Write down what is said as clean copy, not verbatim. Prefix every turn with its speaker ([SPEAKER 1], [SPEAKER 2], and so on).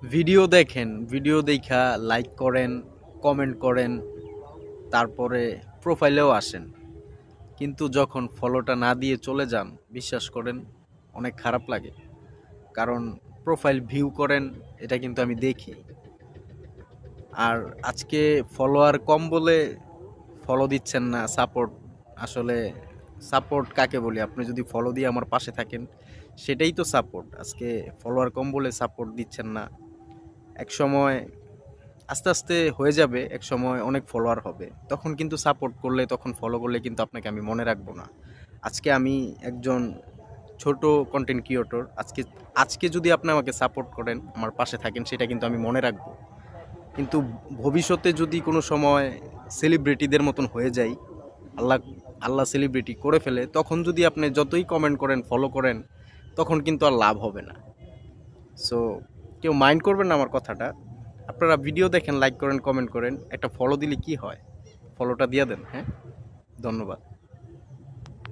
[SPEAKER 1] Video দেখেন, video দেইখা like করেন, কমেন্ট করেন, তারপরে প্রোফাইলেও আসেন। কিন্তু যখন ফলোটা না দিয়ে চলে যান, বিশ্বাস করেন অনেক খারাপ লাগে। কারণ প্রোফাইল ভিউ করেন, এটা কিন্তু আমি দেখি। আর আজকে ফলোয়ার কম বলে ফলো দিচ্ছেন না, সাপোর্ট আসলে সাপোর্ট কাকে বলি? আপনি যদি ফলো দিয়ে আমার পাশে থাকেন, সেটাই তো সাপোর্ট। আজকে ফলোয়ার কম বলে সাপোর্ট দিচ্ছেন না। একসময় আস্তে, আস্তে হয়ে যাবে, একসময় অনেক ফলোয়ার হবে। তখন কিন্তু সাপোর্ট করলে, তখন ফলো করলে কিন্তু আপনাকে আমি মনে রাখবো না। আজকে আমি একজন ছোট কনটেন্ট ক্রিয়েটর। আজকে আজকে যদি আপনি আমাকে সাপোর্ট করেন, আমার পাশে থাকেন, সেটা কিন্তু আমি মনে রাখবো। কিন্তু ভবিষ্যতে যদি কোনো সময় সেলিব্রিটিদের মতন হয়ে যাই, আল্লাহ আল্লাহ সেলিব্রিটি করে ফেলে, তখন যদি আপনি যতই কমেন্ট করেন, ফলো করেন, তখন কিন্তু আর লাভ হবে না। সো কেউ মাইন্ড করবেন না আমার কথাটা। আপনারা ভিডিও দেখেন, লাইক করেন, কমেন্ট করেন, একটা ফলো দিলে কি হয়? ফলোটা দিয়ে দেন, হ্যাঁ? ধন্যবাদ।